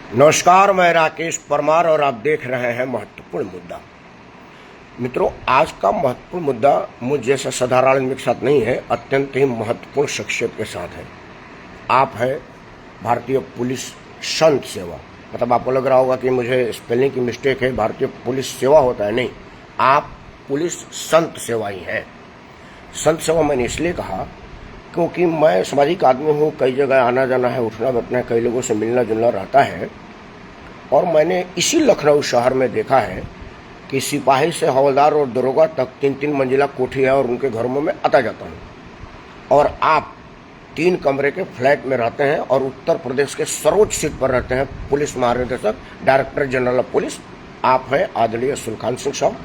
नमस्कार, मैं राकेश परमार और आप देख रहे हैं महत्वपूर्ण मुद्दा। मित्रों, आज का महत्वपूर्ण मुद्दा मुझ जैसा साधारण आदमी के साथ नहीं है, अत्यंत ही महत्वपूर्ण शख्सियत के साथ है। आप हैं भारतीय पुलिस संत सेवा। मतलब आपको लग रहा होगा कि मुझे स्पेलिंग की मिस्टेक है, भारतीय पुलिस सेवा होता है, नहीं, आप पुलिस संत सेवा ही हैं। संत सेवा मैंने इसलिए कहा क्योंकि मैं सामाजिक आदमी हूँ, कई जगह आना जाना है, उठना बैठना है, कई लोगों से मिलना जुलना रहता है। और मैंने इसी लखनऊ शहर में देखा है कि सिपाही से हवलदार और दरोगा तक 3-3 मंजिला कोठी है और उनके घरों में मैं आता जाता हूँ। और आप 3 कमरे के फ्लैट में रहते हैं और उत्तर प्रदेश के सर्वोच्च सीट पर रहते हैं, पुलिस महानिदेशक, डायरेक्टर जनरल ऑफ पुलिस। आप हैं आदरणीय सुलखान सिंह साहब।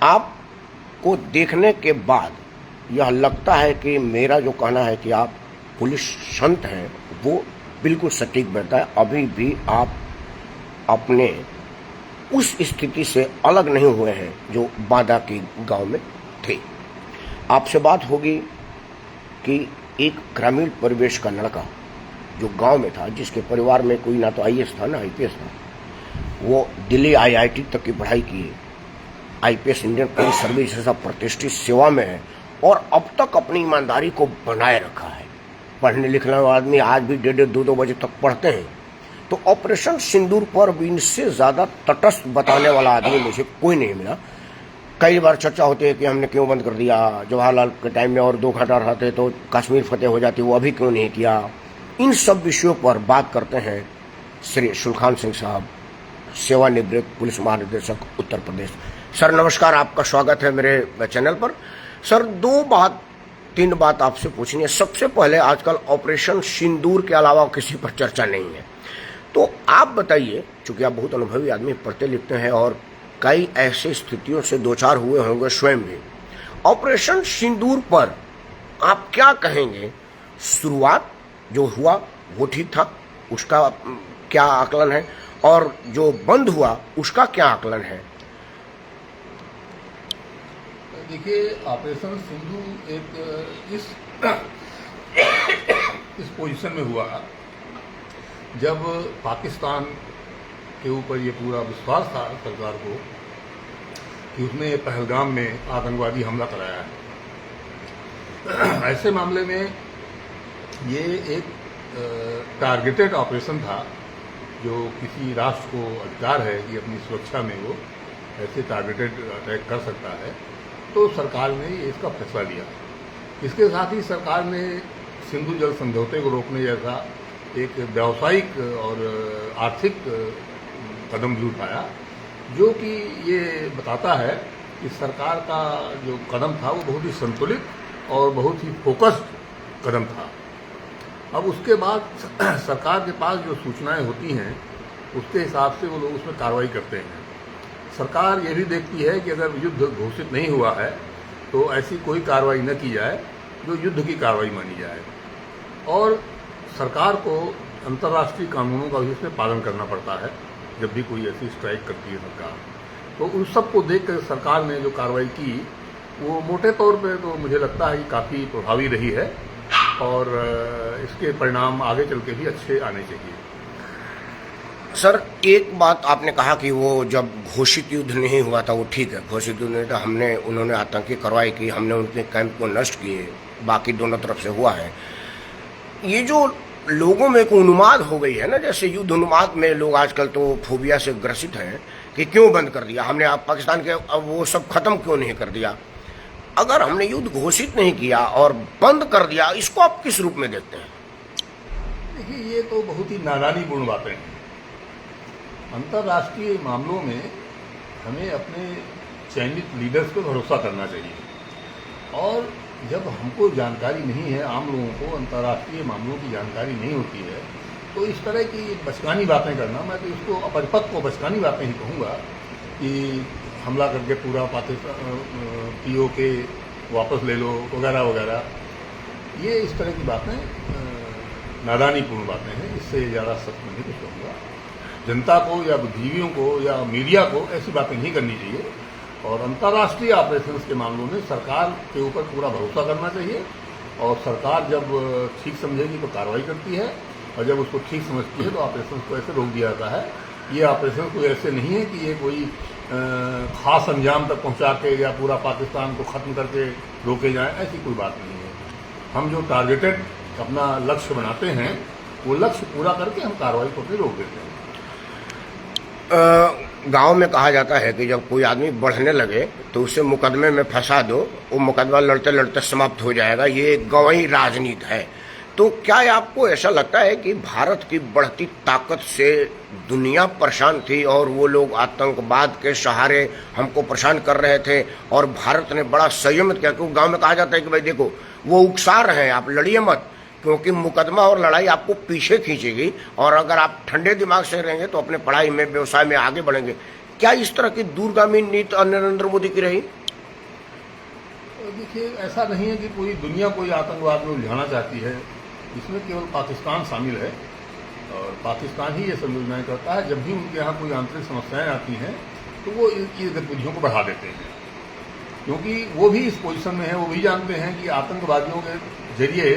आपको देखने के बाद यह लगता है कि मेरा जो कहना है कि आप पुलिस संत हैं वो बिल्कुल सटीक बैठता है। अभी भी आप अपने उस स्थिति से अलग नहीं हुए हैं जो बांदा के गांव में थे। आपसे बात होगी कि एक ग्रामीण परिवेश का लड़का जो गांव में था, जिसके परिवार में कोई ना तो आईएएस था ना आईपीएस था, वो दिल्ली आईआईटी तक की पढ़ाई की, आईपीएस इंडियन पुलिस सर्विस जैसा प्रतिष्ठित सेवा में है और अब तक अपनी ईमानदारी को बनाए रखा है। पढ़ने लिखने वाले आदमी आज भी 1:30-2 बजे तक पढ़ते हैं। तो ऑपरेशन सिंदूर पर भी इनसे ज़्यादा तटस्थ बताने वाला आदमी मुझे कोई नहीं मिला। कई बार चर्चा होती है कि हमने क्यों बंद कर दिया, जवाहरलाल के टाइम में और 2 घंटा रहते तो कश्मीर फतेह हो जाती, वो अभी क्यों नहीं किया। इन सब विषयों पर बात करते हैं श्री सुलखान सिंह साहब, सेवानिवृत्त पुलिस महानिदेशक उत्तर प्रदेश। सर नमस्कार, आपका स्वागत है मेरे चैनल पर। सर 3 बात आपसे पूछनी है। सबसे पहले, आजकल ऑपरेशन सिंदूर के अलावा किसी पर चर्चा नहीं है, तो आप बताइए, चूंकि आप बहुत अनुभवी आदमी, पढ़ते लिखते हैं और कई ऐसी स्थितियों से 2-4 हुए होंगे स्वयं भी। ऑपरेशन सिंदूर पर आप क्या कहेंगे? शुरुआत जो हुआ वो ठीक था, उसका क्या आकलन है, और जो बंद हुआ उसका क्या आकलन है? देखिए, ऑपरेशन सिंधु एक इस पोजीशन में हुआ जब पाकिस्तान के ऊपर ये पूरा विश्वास था सरकार को कि उसने पहलगाम में आतंकवादी हमला कराया है। ऐसे मामले में ये एक टारगेटेड ऑपरेशन था जो किसी राष्ट्र को अधिकार है कि अपनी सुरक्षा में वो ऐसे टारगेटेड अटैक कर सकता है। तो सरकार ने इसका फैसला लिया। इसके साथ ही सरकार ने सिंधु जल समझौते को रोकने जैसा एक व्यावसायिक और आर्थिक कदम भी उठाया, जो कि ये बताता है कि सरकार का जो कदम था वो बहुत ही संतुलित और बहुत ही फोकस्ड कदम था। अब उसके बाद सरकार के पास जो सूचनाएं होती हैं उसके हिसाब से वो लोग उसमें कार्रवाई करते हैं। सरकार ये भी देखती है कि अगर युद्ध घोषित नहीं हुआ है तो ऐसी कोई कार्रवाई न की जाए जो युद्ध की कार्रवाई मानी जाए, और सरकार को अंतर्राष्ट्रीय कानूनों का भी उसमें पालन करना पड़ता है जब भी कोई ऐसी स्ट्राइक करती है सरकार। तो उन सब को देख कर सरकार ने जो कार्रवाई की वो मोटे तौर पे तो मुझे लगता है कि काफ़ी प्रभावी रही है और इसके परिणाम आगे चल के भी अच्छे आने चाहिए। सर, एक बात आपने कहा कि वो जब घोषित युद्ध नहीं हुआ था वो ठीक है, घोषित युद्ध नहीं था, उन्होंने आतंकी कार्रवाई की, हमने उनके कैंप को नष्ट किए, बाकी दोनों तरफ से हुआ है। ये जो लोगों में एक उन्माद हो गई है ना, जैसे युद्ध उन्माद में लोग आजकल तो फोबिया से ग्रसित हैं कि क्यों बंद कर दिया हमने, आप पाकिस्तान के, अब वो सब खत्म क्यों नहीं कर दिया। अगर हमने युद्ध घोषित नहीं किया और बंद कर दिया, इसको आप किस रूप में देखते हैं? देखिए, ये तो बहुत ही नादानीपूर्ण बातें हैं। अंतर्राष्ट्रीय मामलों में हमें अपने चयनित लीडर्स पर भरोसा करना चाहिए, और जब हमको जानकारी नहीं है, आम लोगों को अंतर्राष्ट्रीय मामलों की जानकारी नहीं होती है, तो इस तरह की बचकानी बातें करना, मैं तो इसको अपरिपक्व को बचकानी बातें ही कहूँगा कि हमला करके पूरा पाकिस्तान POK वापस ले लो वगैरह वगैरह। ये इस तरह की बातें नादानीपूर्ण बातें हैं, इससे ज़्यादा सच नहीं कुछ कहूँगा। जनता को या बुद्धिजीवियों को या मीडिया को ऐसी बातें नहीं करनी चाहिए, और अंतर्राष्ट्रीय ऑपरेशंस के मामलों में सरकार के ऊपर पूरा भरोसा करना चाहिए, और सरकार जब ठीक समझेगी तो कार्रवाई करती है, और जब उसको ठीक समझती है तो ऑपरेशन को ऐसे रोक दिया जाता है। ये ऑपरेशन कोई ऐसे नहीं है कि ये कोई खास अंजाम तक पहुंचा के या पूरा पाकिस्तान को ख़त्म करके रोके जाएं, ऐसी कोई बात नहीं है। हम जो टारगेटेड अपना लक्ष्य बनाते हैं वो लक्ष्य पूरा करके हम कार्रवाई को भी रोक देते हैं। गांव में कहा जाता है कि जब कोई आदमी बढ़ने लगे तो उसे मुकदमे में फंसा दो, वो मुकदमा लड़ते लड़ते समाप्त हो जाएगा। ये एक गंवाई राजनीति है। तो क्या आपको ऐसा लगता है कि भारत की बढ़ती ताकत से दुनिया परेशान थी और वो लोग आतंकवाद के सहारे हमको परेशान कर रहे थे और भारत ने बड़ा संयम किया? क्योंकि गांव में कहा जाता है कि भाई देखो वो उकसा रहे हैं, आप लड़िए मत, क्योंकि मुकदमा और लड़ाई आपको पीछे खींचेगी और अगर आप ठंडे दिमाग से रहेंगे तो अपने पढ़ाई में, व्यवसाय में आगे बढ़ेंगे। क्या इस तरह की दूरगामी नीति नरेंद्र मोदी की रही? देखिए, ऐसा नहीं है कि पूरी दुनिया कोई आतंकवाद में उलझाना चाहती है। इसमें केवल पाकिस्तान शामिल है और पाकिस्तान ही ये सब योजनाएं करता है। जब भी उनके यहाँ कोई आंतरिक समस्याएं आती हैं तो वो इन गतिविधियों को बढ़ा देते हैं, क्योंकि वो भी इस पोजीशन में है। वो भी जानते हैं कि आतंकवादियों के जरिए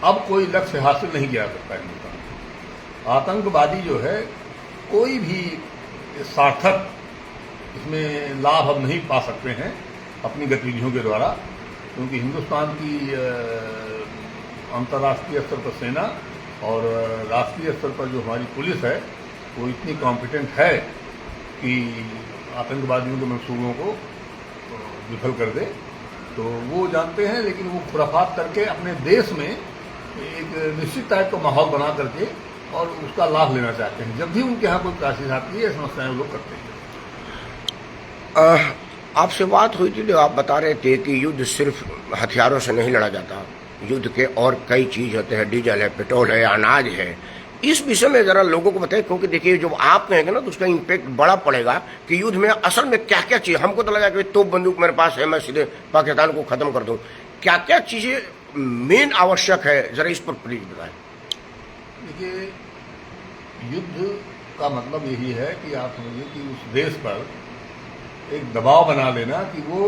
अब कोई लक्ष्य हासिल नहीं किया जा सकता हिंदुस्तान। आतंकवादी जो है कोई भी सार्थक इसमें लाभ अब नहीं पा सकते हैं अपनी गतिविधियों के द्वारा, क्योंकि हिंदुस्तान की अंतर्राष्ट्रीय स्तर पर सेना और राष्ट्रीय स्तर पर जो हमारी पुलिस है वो इतनी कॉम्पिटेंट है कि आतंकवादियों के मंसूबों को विफल कर दे। तो वो जानते हैं, लेकिन वो खुराफात करके अपने देश में एक निश्चित टाइप का माहौल बना करके और उसका लाभ लेना चाहते हैं। जब भी उनके यहाँ कोई क्राइसिस आती है, समस्याएं वो लोग करते हैं। आपसे बात हुई थी तो आप बता रहे थे कि युद्ध सिर्फ हथियारों से नहीं लड़ा जाता, युद्ध के और कई चीज होते हैं, डीजल है, पेट्रोल है, अनाज है। इस विषय में जरा लोगों को बताएं, क्योंकि देखिए जब आप कहेंगे ना तो उसका इम्पैक्ट बड़ा पड़ेगा कि युद्ध में असल में क्या क्या चीज। हमको तो लगा कि तोप बंदूक मेरे पास है, मैं सीधे पाकिस्तान को खत्म कर दूं। क्या क्या चीजें मेन आवश्यक है, जरा इस पर प्लीज बताएं। देखिए, युद्ध का मतलब यही है कि आप समझिए कि उस देश पर एक दबाव बना लेना कि वो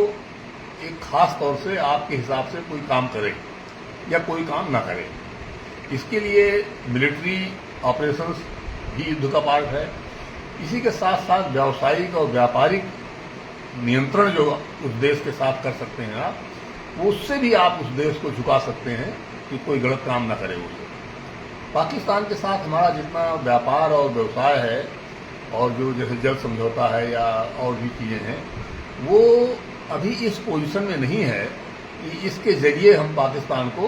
एक खास तौर से आपके हिसाब से कोई काम करे या कोई काम ना करे। इसके लिए मिलिट्री ऑपरेशंस भी युद्ध का पार्ट है। इसी के साथ साथ व्यावसायिक और व्यापारिक नियंत्रण जो उस देश के साथ कर सकते हैं आप, वो उससे भी आप उस देश को झुका सकते हैं कि कोई गलत काम ना करे उससे। पाकिस्तान के साथ हमारा जितना व्यापार और व्यवसाय है और जो जैसे जल समझौता है या और भी चीज़ें हैं, वो अभी इस पोजीशन में नहीं है कि इसके जरिए हम पाकिस्तान को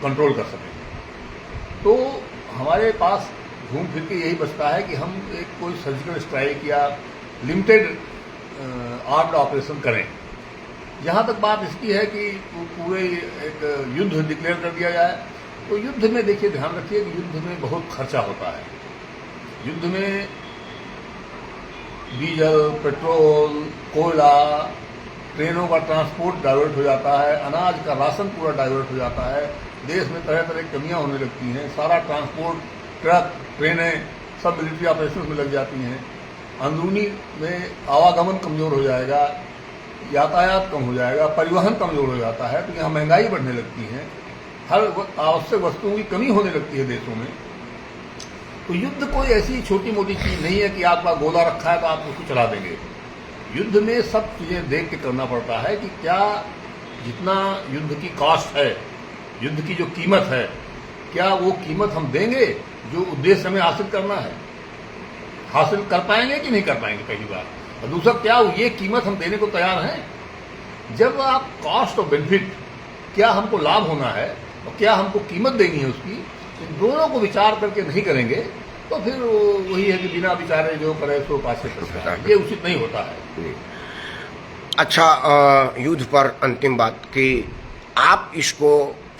कंट्रोल कर सकें। तो हमारे पास घूम फिर के यही बचता है कि हम एक कोई सर्जिकल स्ट्राइक या लिमिटेड आर्म्ड ऑपरेशन करें। जहाँ तक बात इसकी है कि पूरे एक युद्ध डिक्लेयर कर दिया जाए, तो युद्ध में देखिए, ध्यान रखिए कि युद्ध में बहुत खर्चा होता है। युद्ध में डीजल, पेट्रोल, कोयला, ट्रेनों का ट्रांसपोर्ट डाइवर्ट हो जाता है, अनाज का राशन पूरा डाइवर्ट हो जाता है, देश में तरह तरह की कमियां होने लगती हैं, सारा ट्रांसपोर्ट, ट्रक, ट्रेनें सब मिलिट्री ऑपरेशन में लग जाती हैं। अंदरूनी में आवागमन कमज़ोर हो जाएगा, यातायात कम हो जाएगा, परिवहन कमज़ोर हो जाता है, तो यहाँ महंगाई बढ़ने लगती है, हर आवश्यक वस्तुओं की कमी होने लगती है देशों में। तो युद्ध कोई ऐसी छोटी मोटी चीज़ नहीं है कि आपका गोला रखा है तो आप उसको चला देंगे। युद्ध में सब चीज़ें देख के करना पड़ता है कि क्या जितना युद्ध की कॉस्ट है, युद्ध की जो कीमत है, क्या वो कीमत हम देंगे जो उद्देश्य हमें हासिल करना है, हासिल कर पाएंगे कि नहीं कर पाएंगे पहली बार। और दूसरा, क्या ये कीमत हम देने को तैयार हैं। जब आप कॉस्ट और बेनिफिट, क्या हमको लाभ होना है और क्या हमको कीमत देनी है उसकी, इन दोनों को विचार करके नहीं करेंगे तो फिर वही है कि बिना विचारे जो करे सो पाछे पछताए, ये उचित नहीं होता है। अच्छा, युद्ध पर अंतिम बात कि आप इसको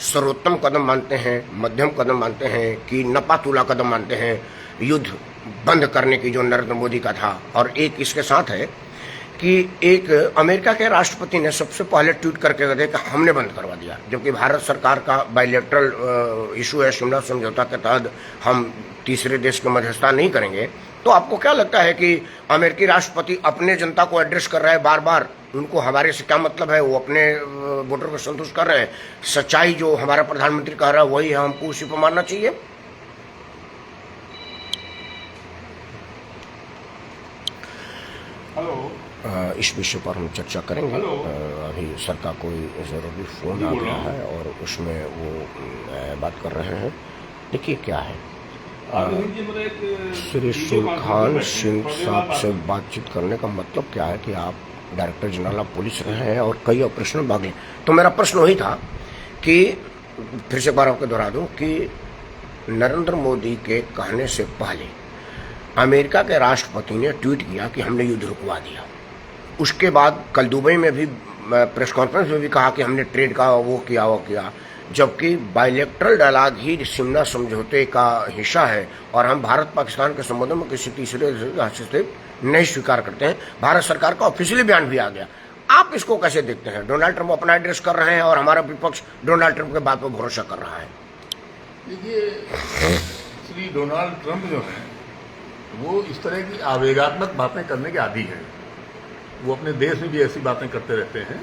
सर्वोत्तम कदम मानते हैं, मध्यम कदम मानते हैं कि नपातुला कदम मानते हैं युद्ध बंद करने की जो नरेंद्र मोदी का था? और एक इसके साथ है कि एक अमेरिका के राष्ट्रपति ने सबसे पहले ट्वीट करके कहा कि हमने बंद करवा दिया, जबकि भारत सरकार का बायलैटरल इशू है, शिमला समझौता के तहत हम तीसरे देश की मध्यस्थता नहीं करेंगे। तो आपको क्या लगता है कि अमेरिकी राष्ट्रपति अपने जनता को एड्रेस कर रहा है बार बार, उनको हमारे से क्या मतलब है, वो अपने वोटर को संतुष्ट कर रहे हैं? सच्चाई जो हमारा प्रधानमंत्री कह रहा है वही है, हमको उसी पर मानना चाहिए? इस विषय पर हम चर्चा करेंगे। अभी सर का कोई ज़रूरी फ़ोन आ गया है और उसमें वो बात कर रहे हैं। देखिए क्या है, श्री सुल्तान सिंह साहब से बातचीत करने का मतलब क्या है कि आप डायरेक्टर जनरल ऑफ पुलिस रहे हैं और कई ऑपरेशन में भाग लिए। तो मेरा प्रश्न वही था कि फिर से बार आपको दोहरा दूं कि नरेंद्र मोदी के कहने से पहले अमेरिका के राष्ट्रपति ने ट्वीट किया कि हमने युद्ध रुकवा दिया। उसके बाद कल दुबई में भी प्रेस कॉन्फ्रेंस में भी कहा कि हमने ट्रेड का वो किया, जबकि बायलैटरल डायलॉग ही शिमला समझौते का हिस्सा है और हम भारत पाकिस्तान के संबंधों में किसी तीसरे हस्तक्षेप नहीं स्वीकार करते हैं। भारत सरकार का ऑफिशियली बयान भी आ गया। आप इसको कैसे देखते हैं? डोनाल्ड ट्रंप अपना एड्रेस कर रहे हैं और हमारा विपक्ष डोनाल्ड ट्रंप के बात पर भरोसा कर रहा है। देखिए, श्री डोनाल्ड ट्रंप जो है वो इस तरह की आवेगात्मक बातें करने के आदी हैं। वो अपने देश में भी ऐसी बातें करते रहते हैं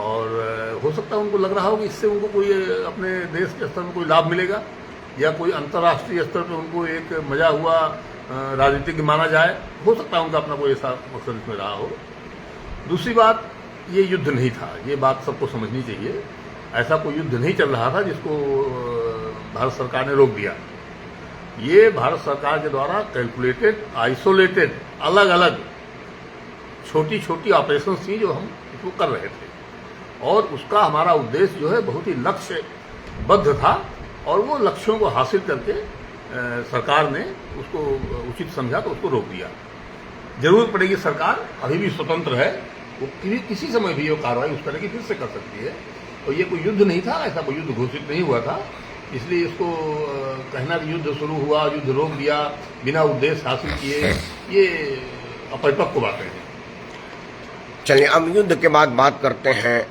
और हो सकता है उनको लग रहा हो कि इससे उनको कोई अपने देश के स्तर में कोई लाभ मिलेगा या कोई अंतर्राष्ट्रीय स्तर पर उनको एक मजा हुआ राजनीतिक माना जाए। हो सकता है उनका अपना कोई ऐसा मकसद इसमें रहा हो। दूसरी बात, ये युद्ध नहीं था, ये बात सबको समझनी चाहिए। ऐसा कोई युद्ध नहीं चल रहा था जिसको भारत सरकार ने रोक दिया। ये भारत सरकार के द्वारा कैलकुलेटेड, आइसोलेटेड, अलग अलग छोटी छोटी ऑपरेशन थी जो हम इसको कर रहे थे और उसका हमारा उद्देश्य जो है बहुत ही लक्ष्यबद्ध था और वो लक्ष्यों को हासिल करके सरकार ने उसको उचित समझा तो उसको रोक दिया। जरूरत पड़ेगी, सरकार अभी भी स्वतंत्र है, वो किसी समय भी ये कार्रवाई उस तरह की फिर से कर सकती है। और ये कोई युद्ध नहीं था, ऐसा कोई युद्ध घोषित नहीं हुआ था, इसलिए इसको कहना कि युद्ध शुरू हुआ, युद्ध रोक दिया बिना उद्देश्य हासिल किए, ये अपरिपक्व बातें हैं। चलिए अब युद्ध के बाद बात करते हैं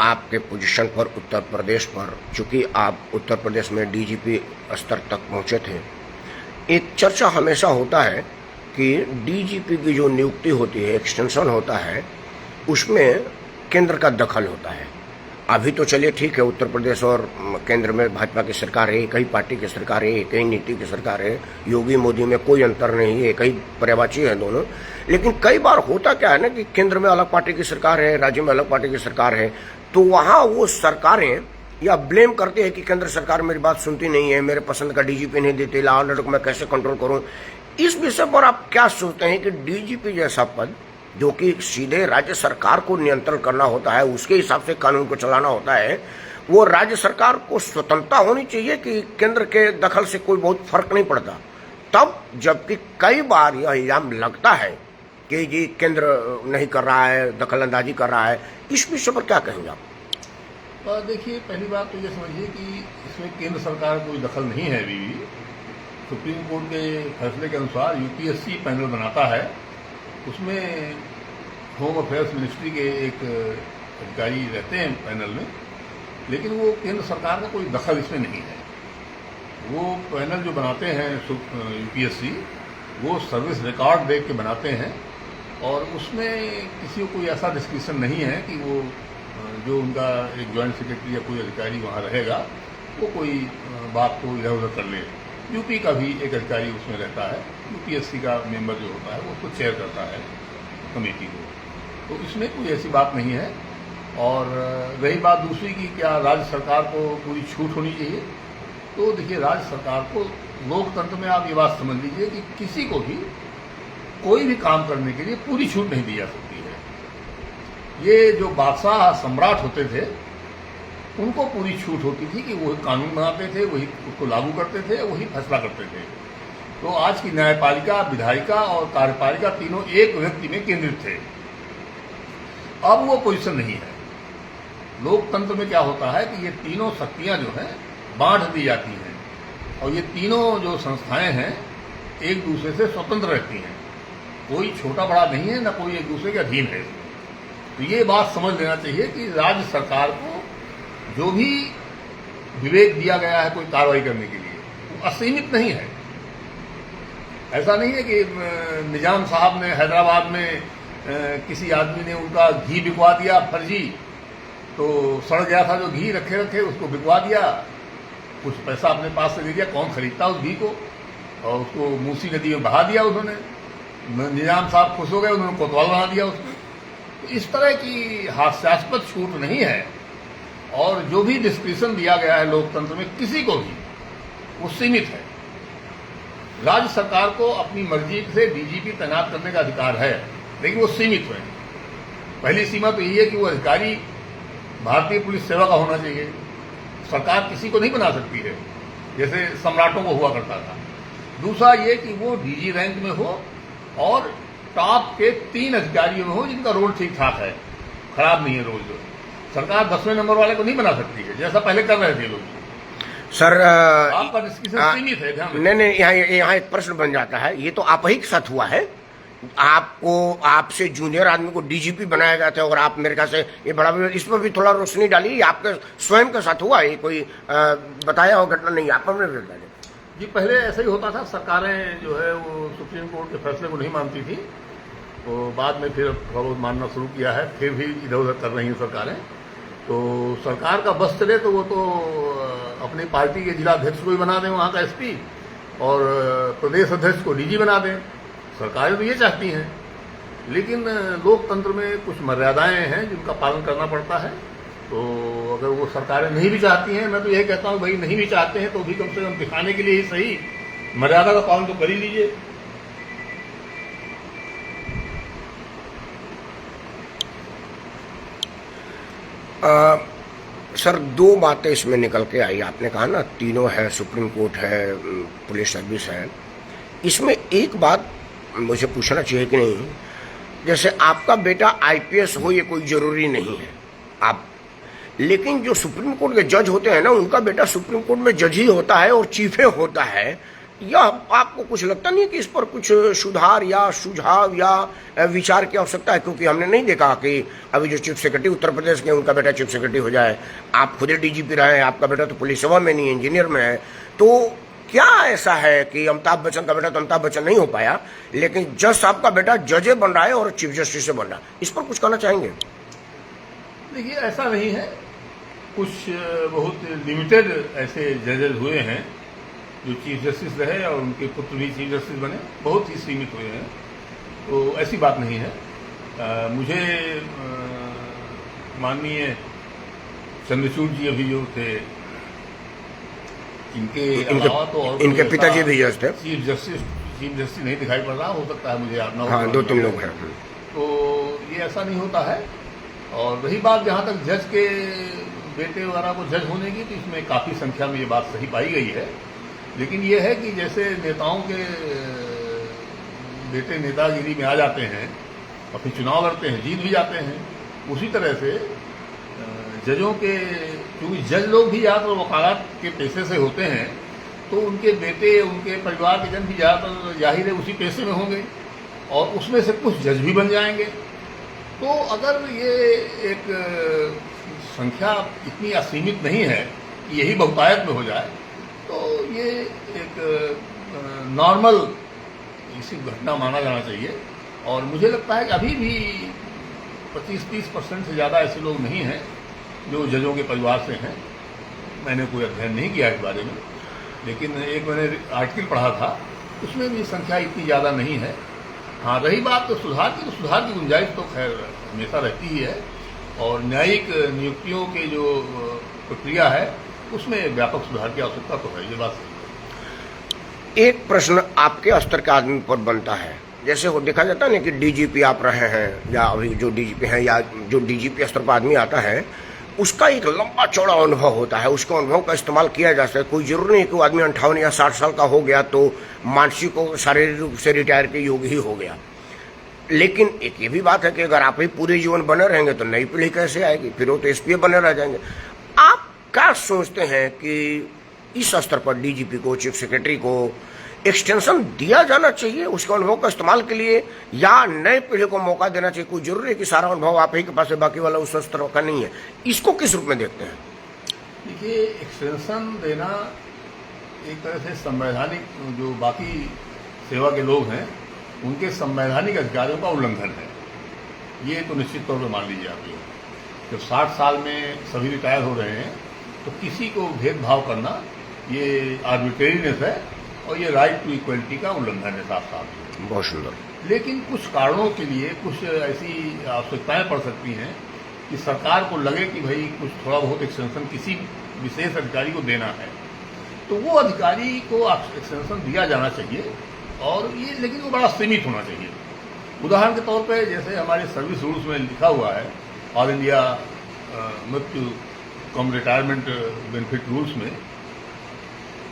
आपके पोजीशन पर, उत्तर प्रदेश पर। चूंकि आप उत्तर प्रदेश में डीजीपी स्तर तक पहुंचे थे, एक चर्चा हमेशा होता है कि डीजीपी की जो नियुक्ति होती है, एक्सटेंशन होता है, उसमें केंद्र का दखल होता है। अभी तो चलिए ठीक है, उत्तर प्रदेश और केंद्र में भाजपा की सरकार है, एक ही पार्टी की सरकार है, एक ही नीति की सरकार है, योगी मोदी में कोई अंतर नहीं है, एक ही पर्यायवाची है दोनों। लेकिन कई बार होता क्या है ना कि केंद्र में अलग पार्टी की सरकार है, राज्य में अलग पार्टी की सरकार है, तो वहां वो सरकारें या ब्लेम करते हैं कि केंद्र सरकार मेरी बात सुनती नहीं है, मेरे पसंद का डीजीपी नहीं देते, लॉ एंड ऑर्डर को मैं कैसे कंट्रोल करूं। इस विषय पर आप क्या सोचते हैं कि डीजीपी जैसा पद, जो कि सीधे राज्य सरकार को नियंत्रण करना होता है, उसके हिसाब से कानून को चलाना होता है, वो राज्य सरकार को स्वतंत्रता होनी चाहिए कि केंद्र के दखल से कोई बहुत फर्क नहीं पड़ता तब? जबकि कई बार यह इल्जाम लगता है कि जी केंद्र नहीं कर रहा है, दखल अंदाजी कर रहा है। इस विषय पर क्या कहेंगे आप? देखिए, पहली बात तो ये समझिए कि इसमें केंद्र सरकार कोई दखल नहीं है। अभी भी सुप्रीम कोर्ट के फैसले के अनुसार यूपीएससी पैनल बनाता है, उसमें होम अफेयर्स मिनिस्ट्री के एक अधिकारी रहते हैं पैनल में, लेकिन वो केंद्र सरकार का कोई दखल इसमें नहीं है। वो पैनल जो बनाते हैं यूपीएससी, वो सर्विस रिकॉर्ड देख के बनाते हैं और उसमें किसी को कोई ऐसा डिस्क्रिप्शन नहीं है कि वो जो उनका एक ज्वाइंट सेक्रेटरी या कोई अधिकारी वहाँ रहेगा वो कोई बात को इधर उधर कर ले। यूपी का भी एक अधिकारी उसमें रहता है, यूपीएससी का मेंबर जो होता है वो उसको चेयर करता है कमेटी को, तो इसमें कोई ऐसी बात नहीं है। और रही बात दूसरी की क्या राज्य सरकार को पूरी छूट होनी चाहिए, तो देखिए राज्य सरकार को लोकतंत्र में आप ये बात समझ लीजिए कि किसी को भी कोई भी काम करने के लिए पूरी छूट नहीं दी जा सकती है। ये जो बादशाह सम्राट होते थे उनको पूरी छूट होती थी कि वही कानून बनाते थे, वही उसको लागू करते थे, वही फैसला करते थे। तो आज की न्यायपालिका, विधायिका और कार्यपालिका तीनों एक व्यक्ति में केंद्रित थे। अब वो पोजीशन नहीं है। लोकतंत्र में क्या होता है कि ये तीनों शक्तियां जो हैं बांट दी जाती हैं और ये तीनों जो संस्थाएं हैं एक दूसरे से स्वतंत्र रहती हैं, कोई छोटा बड़ा नहीं है, न कोई एक दूसरे के अधीन है। तो ये बात समझ लेना चाहिए कि राज्य सरकार को जो भी विवेक दिया गया है कोई कार्रवाई करने के लिए, वो असीमित नहीं है। ऐसा नहीं है कि निजाम साहब ने हैदराबाद में किसी आदमी ने उनका घी बिकवा दिया फर्जी, तो सड़ गया था जो घी रखे रखे उसको बिकवा दिया, कुछ पैसा अपने पास से ले लिया, कौन खरीदता उस घी को, और उसको मूसी नदी में बहा दिया उन्होंने। निजाम साहब खुश हो गए, उन्होंने कोतवाल बना दिया उसको। तो इस तरह की हास्यास्पद छूट नहीं है, और जो भी डिस्क्रिप्शन दिया गया है लोकतंत्र में किसी को भी, वो सीमित है। राज्य सरकार को अपनी मर्जी से डीजीपी तैनात करने का अधिकार है, लेकिन वो सीमित है। पहली सीमा तो यही है कि वो अधिकारी भारतीय पुलिस सेवा का होना चाहिए। सरकार किसी को नहीं बना सकती है, जैसे सम्राटों को हुआ करता था। दूसरा ये कि वो डीजी रैंक में हो और टॉप के 3 अधिकारियों में हो जिनका रोल ठीक ठाक है, खराब नहीं है रोल। जो सरकार 10वें नंबर वाले को नहीं बना सकती है, जैसा पहले कर रहे थे लोग। सर आपका डिस्कशन सीमित है, ध्यान नहीं नहीं, यहाँ एक प्रश्न बन जाता है। ये तो आप ही के साथ हुआ है, आपको आपसे जूनियर आदमी को डीजीपी बनाया गया था, और आप मेरे ख्याल से ये बड़ा, इस पर भी थोड़ा रोशनी डालिए। आपके स्वयं के साथ हुआ, ये कोई बताया हो घटना नहीं, आप हमें बता दें। जी, पहले ऐसा ही होता था। सरकारें जो है वो सुप्रीम कोर्ट के फैसले को नहीं मानती थी, तो बाद में फिर थोड़ा बहुत मानना शुरू किया है, फिर भी इधर उधर कर रही हैं सरकारें। तो सरकार का बस चले तो वो तो अपनी पार्टी के जिलाध्यक्ष को भी बना दें वहाँ का एसपी, और प्रदेश अध्यक्ष को डीजी बना दें। सरकारें तो ये चाहती हैं, लेकिन लोकतंत्र में कुछ मर्यादाएं हैं जिनका पालन करना पड़ता है। तो अगर वो सरकारें नहीं भी चाहती हैं, मैं तो यही कहता हूँ भाई, नहीं भी चाहते हैं तो भी कम से कम दिखाने के लिए ही सही मर्यादा का पालन तो कर ही लीजिए। सर, 2 बातें इसमें निकल के आई। आपने कहा ना तीनों है, सुप्रीम कोर्ट है, पुलिस सर्विस है। इसमें एक बात मुझे पूछना चाहिए कि नहीं, जैसे आपका बेटा आईपीएस हो ये कोई जरूरी नहीं है, आप, लेकिन जो सुप्रीम कोर्ट के जज होते हैं ना, उनका बेटा सुप्रीम कोर्ट में जज ही होता है और चीफे होता है। या आपको कुछ लगता नहीं है कि इस पर कुछ सुधार या सुझाव या विचार की आवश्यकता है? क्योंकि हमने नहीं देखा कि अभी जो चीफ सेक्रेटरी उत्तर प्रदेश के, उनका बेटा चीफ सेक्रेटरी हो जाए। आप खुद डीजीपी रहे, आपका बेटा तो पुलिस सेवा में नहीं, इंजीनियर में है। तो क्या ऐसा है कि अमिताभ बच्चन का बेटा तो अमिताभ बच्चन नहीं हो पाया, लेकिन जज साहब का बेटा जजे बन रहा है और चीफ जस्टिस से बन रहा है? इस पर कुछ कहना चाहेंगे? देखिए, ऐसा नहीं है। कुछ बहुत लिमिटेड ऐसे जजेस हुए हैं जो चीफ जस्टिस रहे और उनके पुत्र भी चीफ जस्टिस बने, बहुत ही सीमित हुए हैं। तो ऐसी बात नहीं है। मुझे माननीय चंद्रचूड़ जी अभी जो थे, इनके अलावा तो और इनके पिताजी भी जज थे। चीफ जस्टिस नहीं दिखाई पड़ रहा, हो सकता है मुझे याद ना हो। हाँ, 2-3 लोग हैं। तो ये ऐसा नहीं होता है। और रही बात जहाँ तक जज के बेटे वगैरह को जज होने की, तो इसमें काफ़ी संख्या में ये बात सही पाई गई है। लेकिन ये है कि जैसे नेताओं के बेटे नेतागिरी में आ जाते हैं और फिर चुनाव लड़ते हैं, जीत भी जाते हैं, उसी तरह से जजों के, क्योंकि जज लोग भी ज़्यादातर वकालत के पेशे से होते हैं, तो उनके बेटे, उनके परिवार के जन भी ज़्यादातर जाहिर है उसी पेशे में होंगे, और उसमें से कुछ जज भी बन जाएंगे। तो अगर ये एक संख्या इतनी असीमित नहीं है कि यही बहुतायत में हो जाए, तो ये एक नॉर्मल इसी घटना माना जाना चाहिए। और मुझे लगता है कि अभी भी 25-30% से ज़्यादा ऐसे लोग नहीं हैं जो जजों के परिवार से हैं। मैंने कोई अध्ययन नहीं किया इस बारे में, लेकिन एक मैंने आर्टिकल पढ़ा था, उसमें भी संख्या इतनी ज़्यादा नहीं है। हाँ, रही बात तो सुधार की, तो सुधार की गुंजाइश तो खैर हमेशा रहती ही है, और न्यायिक नियुक्तियों के जो प्रक्रिया है उसमें व्यापक सुधार की आवश्यकता तो है, ये बात सही है। एक प्रश्न आपके स्तर के आदमी पर बनता है, जैसे वो देखा जाता है ना कि डीजीपी आप रहे हैं, या अभी जो डीजीपी हैं, या जो डीजीपी स्तर पर आदमी आता है, उसका एक लंबा चौड़ा अनुभव होता है, उसके अनुभव का इस्तेमाल किया जा सकता है। कोई जरूरी नहीं कि वो आदमी 58 या 60 साल का हो गया तो मानसिक और शारीरिक रूप से रिटायर के योग्य ही हो गया। लेकिन एक ये भी बात है कि अगर आप ही पूरे जीवन बने रहेंगे तो नई पीढ़ी कैसे आएगी? फिर वो तो एसपी बने रह जाएंगे। आप क्या सोचते हैं कि इस स्तर पर डीजीपी को, चीफ सेक्रेटरी को एक्सटेंशन दिया जाना चाहिए उसके अनुभव का इस्तेमाल के लिए, या नए पीढ़ी को मौका देना चाहिए? कोई जरूरी है कि सारा अनुभव आप ही के पास है, बाकी वाला उस स्तर का नहीं है? इसको किस रूप में देखते हैं? देखिए, एक्सटेंशन देना एक तरह से संवैधानिक, जो बाकी सेवा के लोग हैं उनके संवैधानिक अधिकारों का उल्लंघन है। ये तो निश्चित तौर पर मान लीजिए आप लोग। जब 60 साल में सभी रिटायर हो रहे हैं तो किसी को भेदभाव करना ये आर्बिट्रेरीनेस है, और ये राइट टू इक्वलिटी का उल्लंघन है साफ साफ। बहुत सुंदर। लेकिन कुछ कारणों के लिए कुछ ऐसी आवश्यकताएं पड़ सकती हैं कि सरकार को लगे कि भाई कुछ थोड़ा बहुत एक्सटेंशन किसी विशेष अधिकारी को देना है, तो वो अधिकारी को एक्सटेंशन दिया जाना चाहिए, और ये लेकिन वो बड़ा सीमित होना चाहिए। उदाहरण के तौर पे जैसे हमारे सर्विस रूल्स में लिखा हुआ है, ऑल इंडिया मृत्यु कम रिटायरमेंट बेनिफिट रूल्स में,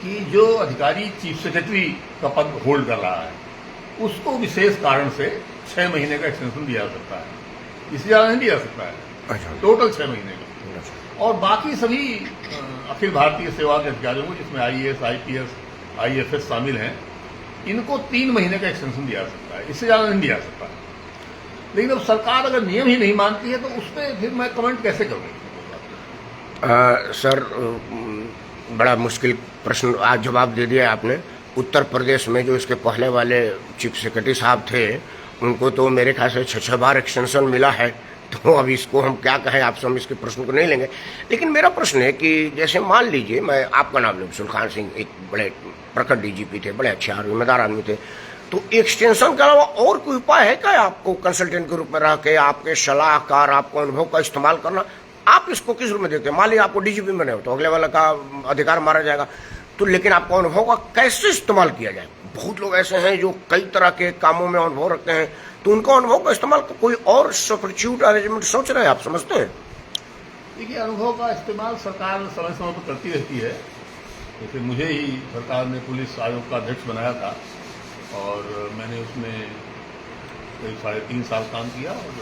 कि जो अधिकारी चीफ सेक्रेटरी का पद होल्ड कर रहा है उसको विशेष कारण से 6 महीने का एक्सटेंशन दिया जा सकता है, इससे ज्यादा नहीं दिया जा सकता है। अच्छा। टोटल 6 महीने का। और बाकी सभी अखिल भारतीय सेवा के अधिकारियों को, जिसमें आईएएस, आईपीएस, आईएफएस शामिल हैं, इनको 3 महीने का एक्सटेंशन दिया जा सकता है, इससे ज्यादा नहीं दिया जा सकता है। लेकिन अब सरकार अगर नियम ही नहीं मानती है तो उस पर फिर मैं कमेंट कैसे करूँ? सर, बड़ा मुश्किल प्रश्न आज जवाब दे दिया आपने। उत्तर प्रदेश में जो इसके पहले वाले चीफ सेक्रेटरी साहब थे, उनको तो मेरे ख्याल से 6 बार एक्सटेंशन मिला है, तो अब इसको हम क्या कहें, आपसे हम इसके प्रश्न को नहीं लेंगे। लेकिन मेरा प्रश्न है कि जैसे मान लीजिए, मैं आपका नाम लूँ, सुलखान सिंह एक बड़े प्रखर डीजीपी थे, बड़े अच्छे जिम्मेदार आदमी थे, तो एक्सटेंशन के अलावा और कोई उपाय है क्या आपको कंसल्टेंट के रूप में रह के आपके सलाहकार, आपको अनुभव का इस्तेमाल करना? आप इसको किस रूप में देखते हैं? मान लीजिए आपको डीजीपी बने हो तो अगले वाला का अधिकार मारा जाएगा, तो लेकिन आपको अनुभव का कैसे इस्तेमाल किया जाए? बहुत लोग ऐसे हैं जो कई तरह के कामों में अनुभव रखते हैं, तो उनका अनुभव का इस्तेमाल कोई और सब्स्टिट्यूट अरेंजमेंट सोच रहे हैं, आप समझते हैं? देखिए, अनुभव का इस्तेमाल सरकार समय समय पर करती रहती है। जैसे मुझे ही सरकार ने पुलिस आयोग का अध्यक्ष बनाया था और मैंने उसमें करीब 3.5 साल काम किया और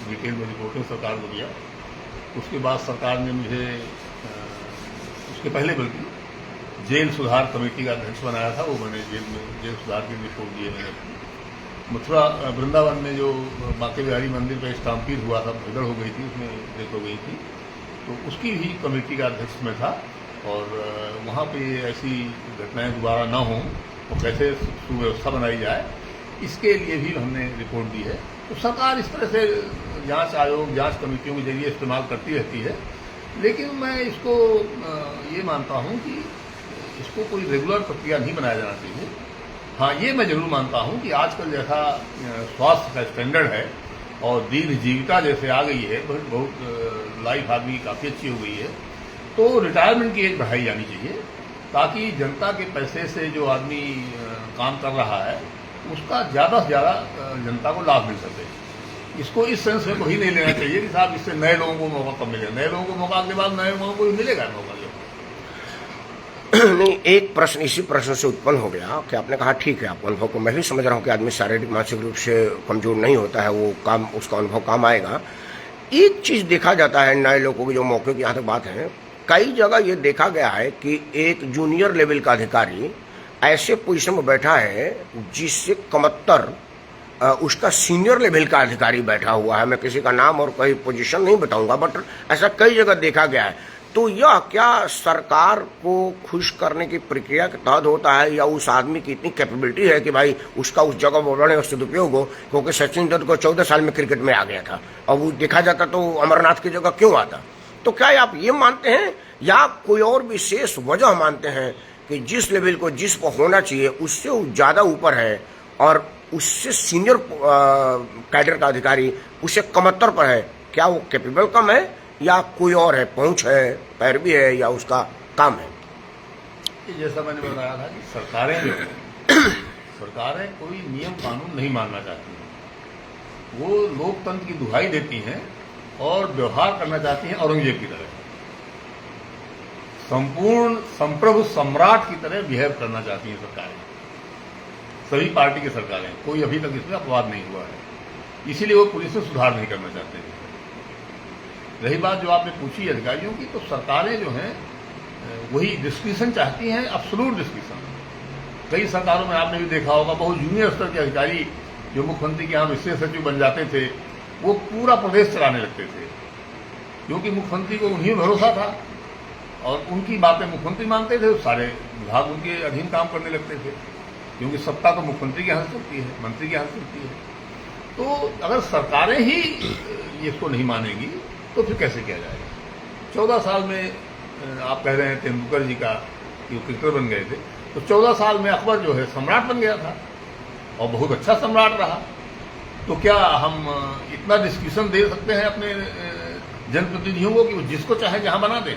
डिटेल में रिपोर्टिंग सरकार को दिया। उसके बाद सरकार ने मुझे उसके पहले बल्कि जेल सुधार कमेटी का अध्यक्ष बनाया था, वो मैंने जेल सुधार की रिपोर्ट दी है मैंने। मथुरा वृंदावन में जो बांके बिहारी मंदिर पर स्टाम्पीड हुआ था, भगदड़ हो गई थी, उसमें डेथ हो गई थी, तो उसकी भी कमेटी का अध्यक्ष मैं था, और वहाँ पे ऐसी घटनाएं दोबारा ना हों और कैसे सुव्यवस्था बनाई जाए, इसके लिए भी हमने रिपोर्ट दी है। तो सरकार इस तरह से जांच आयोग, जांच कमेटियों के जरिए इस्तेमाल करती रहती है, लेकिन मैं इसको ये मानता हूँ कि इसको कोई रेगुलर प्रक्रिया नहीं बनाया जाना चाहिए। हाँ, ये मैं जरूर मानता हूँ कि आजकल जैसा स्वास्थ्य का स्टैंडर्ड है और दीर्घ जीविका जैसे आ गई है, बहुत लाइफ आदमी काफ़ी अच्छी हो गई है, तो रिटायरमेंट की एज बढ़ाई जानी चाहिए, ताकि जनता के पैसे से जो आदमी काम कर रहा है उसका ज़्यादा से ज़्यादा जनता को लाभ मिल सके। इसको इस सेंस में कोई नहीं लेना चाहिए कि साहब इससे नए लोगों को मौका कब मिलेगा। नए लोगों को मौका के बाद नए लोगों को भी मिलेगा मौका। नहीं, एक प्रश्न इसी प्रश्न से उत्पन्न हो गया कि आपने कहा ठीक है, आपको अनुभव को मैं भी समझ रहा हूँ कि आदमी शारीरिक मानसिक रूप से कमजोर नहीं होता है, वो काम, उसका अनुभव काम आएगा। एक चीज देखा जाता है नए लोगों की जो मौके की यहाँ तक बात है, कई जगह ये देखा गया है कि एक जूनियर लेवल का अधिकारी ऐसे पोजीशन में बैठा है जिससे कमतर उसका सीनियर लेवल का अधिकारी बैठा हुआ है। मैं किसी का नाम और कोई पोजीशन नहीं बताऊंगा, बट ऐसा कई जगह देखा गया है। तो यह क्या सरकार को खुश करने की प्रक्रिया के तहत होता है, या उस आदमी की इतनी कैपेबिलिटी है कि भाई उसका उस जगह पर बढ़ने का सदुपयोग हो? क्योंकि सचिन तेंदुलकर को 14 साल में क्रिकेट में आ गया था, और वो देखा जाता तो अमरनाथ की जगह क्यों आता? तो क्या आप ये मानते हैं या कोई और विशेष वजह मानते हैं कि जिस लेवल को जिस पर होना चाहिए उससे ज्यादा ऊपर है और उससे सीनियर कैडर का अधिकारी उससे कमतर पर है? क्या वो कैपेबल कम है या कोई और है, पहुंच है, पैरवी है, या उसका काम है? जैसा मैंने बताया था कि सरकारें जो सरकारें कोई नियम कानून नहीं मानना चाहती हैं, वो लोकतंत्र की दुहाई देती हैं और व्यवहार करना चाहती हैं औरंगजेब की तरह, संपूर्ण संप्रभु सम्राट की तरह बिहेव करना चाहती हैं सरकारें। सभी पार्टी की सरकारें, कोई अभी तक इसमें अपवाद नहीं हुआ है, इसीलिए वो पुलिस में सुधार नहीं करना चाहते हैं। रही बात जो आपने पूछी अधिकारियों की, तो सरकारें जो हैं वही डिस्क्रिशन चाहती हैं, एब्सोल्यूट डिस्क्रिशन। कई सरकारों में आपने भी देखा होगा, बहुत जूनियर स्तर के अधिकारी जो मुख्यमंत्री के यहाँ विशेष सचिव बन जाते थे, वो पूरा प्रदेश चलाने लगते थे, क्योंकि मुख्यमंत्री को उन्हीं भरोसा था और उनकी बातें मुख्यमंत्री मानते थे, सारे विभाग उनके अधीन काम करने लगते थे, क्योंकि सत्ता तो मुख्यमंत्री के हाथ चलती है, मंत्री के हाथ चलती है। तो अगर सरकारें ही इसको नहीं मानेगी तो फिर कैसे किया जाएगा? 14 साल में आप कह रहे हैं तेंदुलकर जी का कि वो क्रिकेटर बन गए थे, तो 14 साल में अकबर जो है सम्राट बन गया था और बहुत अच्छा सम्राट रहा। तो क्या हम इतना डिस्क्रिप्शन दे सकते हैं अपने जनप्रतिनिधियों को कि वो जिसको चाहे जहां बना दें?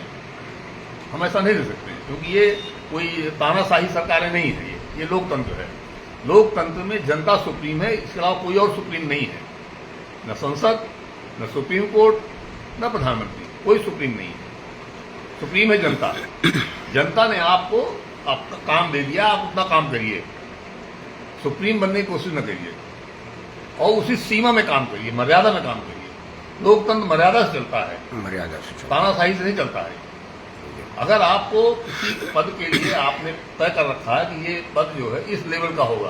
हम ऐसा नहीं दे सकते, क्योंकि ये कोई तानाशाही सरकारें नहीं है, ये लोकतंत्र है। लोकतंत्र में जनता सुप्रीम है, इसके अलावा कोई और सुप्रीम नहीं है। न संसद, न सुप्रीम कोर्ट, न प्रधानमंत्री, कोई सुप्रीम नहीं है। सुप्रीम है जनता। जनता ने आपको आपका काम दे दिया, आप उतना काम करिए, सुप्रीम बनने की कोशिश न करिए और उसी सीमा में काम करिए, मर्यादा में काम करिए। लोकतंत्र मर्यादा से चलता है, मर्यादा से, तानाशाही से नहीं चलता है। अगर आपको किसी पद के लिए आपने तय कर रखा है कि ये पद जो है इस लेवल का होगा,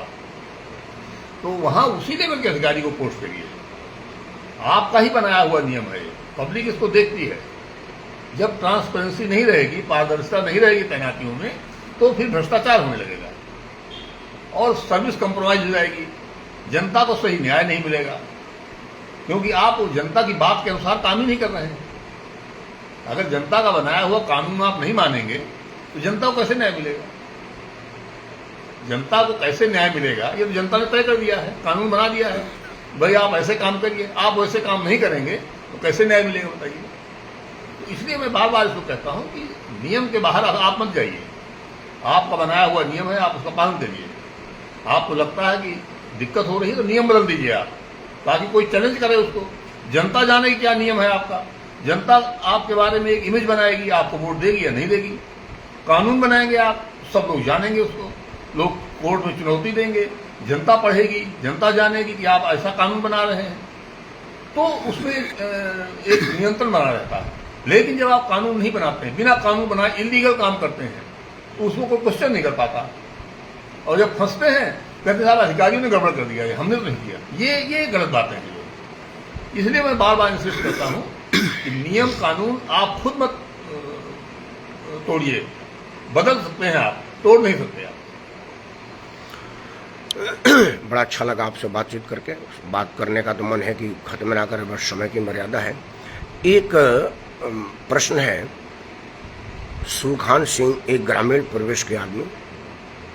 तो वहां उसी लेवल के अधिकारी को पोस्ट करिए। आपका ही बनाया हुआ नियम है, पब्लिक इसको देखती है। जब ट्रांसपेरेंसी नहीं रहेगी, पारदर्शिता नहीं रहेगी तैनातियों में, तो फिर भ्रष्टाचार होने लगेगा और सर्विस कंप्रोमाइज हो जाएगी। जनता को सही न्याय नहीं मिलेगा, क्योंकि आप जनता की बात के अनुसार काम ही नहीं कर रहे हैं। अगर जनता का बनाया हुआ कानून आप नहीं मानेंगे तो जनता को कैसे न्याय मिलेगा? जनता को कैसे न्याय मिलेगा? ये तो जनता ने तय कर दिया है, कानून बना दिया है, भाई आप ऐसे काम करिए। आप वैसे काम नहीं करेंगे तो कैसे न्याय मिलेगा बताइए? तो इसलिए मैं बार बार इसको कहता हूं कि नियम के बाहर आप मत जाइए। आपका बनाया हुआ नियम है, आप उसका पालन करिए। आपको लगता है कि दिक्कत हो रही है तो नियम बदल दीजिए आप, ताकि कोई चैलेंज करे उसको। जनता जाने की क्या नियम है आपका। जनता आपके बारे में एक इमेज बनाएगी, आपको वोट देगी या नहीं देगी। कानून बनाएंगे आप, सब लोग जानेंगे उसको, लोग कोर्ट में चुनौती देंगे, जनता पढ़ेगी, जनता जानेगी कि आप ऐसा कानून बना रहे हैं, तो उसमें एक नियंत्रण बना रहता है। लेकिन जब आप कानून नहीं बनाते हैं, बिना कानून बनाए इलीगल काम करते हैं, तो उसको कोई क्वेश्चन नहीं कर पाता। और जब फंसते हैं कहते साहब अधिकारियों ने गड़बड़ कर दिया, हमने तो नहीं किया। ये गलत बातें हैं। इसलिए मैं बार बार इंसिस्ट करता हूं कि नियम कानून आप खुद मत तोड़िए। बदल सकते हैं आप, तोड़ नहीं सकते आप। बड़ा अच्छा लगा आपसे बातचीत करके। बात करने का तो मन है कि खत्म ना करें, बस समय की मर्यादा है। एक प्रश्न है, सुलखान सिंह एक ग्रामीण परिवेश के आदमी,